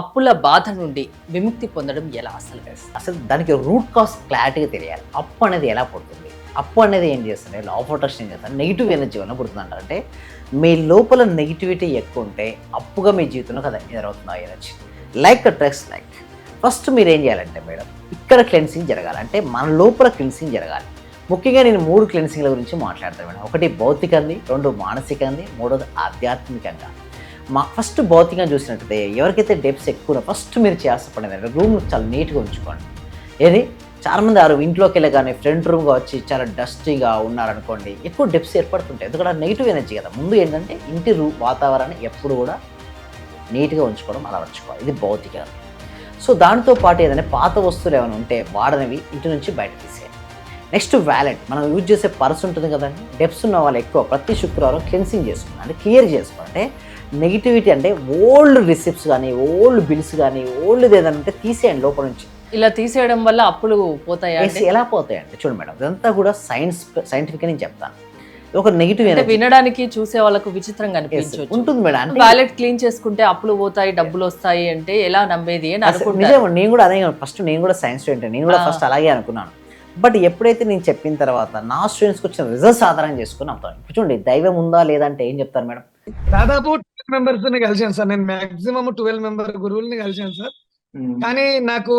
అప్పుల బాధ నుండి విముక్తి పొందడం ఎలా అసలు? అసలు దానికి రూట్ కాజ్ క్లారిటీగా తెలియాలి. అప్పు అనేది ఎలా పుడుతుంది? అప్పు అనేది ఏం చేస్తుంది? లా ఆఫ్ అట్రాక్షన్ ఏం చేస్తుంది? నెగిటివ్ ఎనర్జీ వల్ల పుడుతుందంట. అంటే మీ లోపల నెగిటివిటీ ఎక్కువ ఉంటే అప్పుగా మీ జీవితంలో కదా ఎదురవుతుంది ఆ energy. Like attracts like. First మీరు ఏం చేయాలంటే మేడం, ఇక్కడ క్లెన్సింగ్ జరగాలి. అంటే మన లోపల క్లెన్సింగ్ జరగాలి. ముఖ్యంగా నేను 3 క్లెన్సింగ్ల గురించి మాట్లాడతాను మేడం. ఒకటి భౌతికంది, 2 మానసికంది, 3వది ఆధ్యాత్మికంగా. ఫస్ట్ భౌతికంగా చూసినట్టయితే ఎవరికైతే డెప్స్ ఎక్కువ ఫస్ట్ మీరు చేస్తపడేది రూమ్ చాలా నీట్గా ఉంచుకోండి. ఏది చాలామంది ఇంట్లోకి వెళ్ళగానే ఫ్రంట్ రూమ్గా వచ్చి చాలా డస్టీగా ఉన్నారనుకోండి, ఎక్కువ డెప్స్ ఏర్పడుతుంటాయి. ఎందుకంటే నెగిటివ్ ఎనర్జీ కదా. ముందు ఏంటంటే ఇంటి వాతావరణాన్ని ఎప్పుడు కూడా నీట్గా ఉంచుకోవడం అలవర్చుకోవాలి. ఇది భౌతికంగా. సో దాంతో పాటు ఏదైనా పాత వస్తువులు ఏమైనా ఉంటే వాడనివి ఇంటి నుంచి బయట తీసేయాలి. నెక్స్ట్ వ్యాలెట్, మనం యూజ్ చేసే పర్స్ ఉంటుంది కదండి. డెప్స్ ఉన్న వాళ్ళు ఎక్కువ ప్రతి శుక్రవారం క్లెన్సింగ్ చేసుకోండి. అంటే క్లియర్ చేసుకోండి. అంటే నెగిటివిటీ అంటే ఓల్డ్ రిసిప్ట్స్ కానీ, ఓల్డ్ బిల్స్ కానీ, ఓల్డ్ ఏదైనా ఉంటే తీసేయండి లోపల నుంచి. ఇలా తీసేయడం వల్ల అప్పులు పోతాయా? ఎలా పోతాయండి? చూడండి మేడం, ఇదంతా కూడా సైంటిఫిక్ అని చెప్తాను. ఒక నెగిటివ్ అంటే వినడానికి చూసే వాళ్ళకు విచిత్రంగా అనిపించవచ్చు ఉంటుంది మేడం. అంటే వాలెట్ క్లీన్ చేసుకుంటే అప్పులు పోతాయి, డబ్బులు వస్తాయి అంటే ఎలా నమ్మేది అని అనుకుంటాను. నిజం, నేను కూడా అదే ఫస్ట్, నేను కూడా సైన్స్ స్టూడెంట్, నేను కూడా ఫస్ట్ అలాగే అనుకున్నాను. బట్ ఎప్పుడైతే నేను చెప్పిన తర్వాత నా స్టూడెంట్స్కి వచ్చిన రిజల్ట్స్ ఆధారం చేసుకుని అవుతాను. ఇప్పుడు చూడండి, దైవం ఉందా లేదా అంటే ఏం చెప్తారు మేడం? దాదాపు 12 మెంబర్స్ ని కలిసాను సార్. నేను మాక్సిమం 12 మెంబర్ గురువుల్ని కలిసాను సార్. కానీ నాకు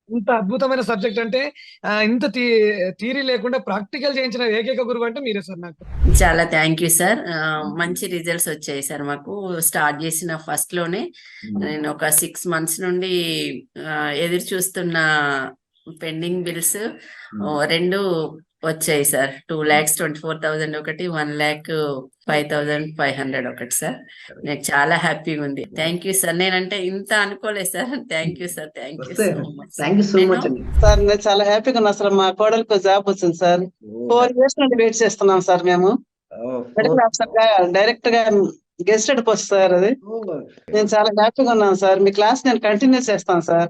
ఇంత అద్భుతమైన సబ్జెక్ట్ అంటే ఇంత థియరీ లేకుండా ప్రాక్టికల్ చేయించిన ఏకైక గురువు అంటే మీరే సార్. నాకు చాలా థ్యాంక్ యూ సార్. మంచి రిజల్ట్స్ వచ్చాయి సార్. మాకు స్టార్ట్ చేసిన ఫస్ట్ లోనే నేను ఒక 6 months నుండి ఎదురు చూస్తున్న పెండింగ్ బిల్స్ 2 వచ్చాయి సార్. 2,24,000 ఒకటి, 1,05,500 ఒకటి సార్. నాకు చాలా హ్యాపీగా ఉంది. Thank you sir. నేనంటే ఇంత అనుకోలేదు sir. Thank you sir. Thank you so much sir. నేను చాలా హ్యాపీగా ఉన్నా సార్. మా కోడలికి జాబ్ వచ్చింది సార్. 4 years నుండి వెయిట్ చేస్తున్నాం సార్. మేము మెడికల్ ఆఫీసర్ గా డైరెక్ట్ గా గెస్టెడ్ పోస్ట్ సార్. అది నేను చాలా హ్యాపీగా ఉన్నాను సార్. మీ క్లాస్ నేను కంటిన్యూ చేస్తాను సార్.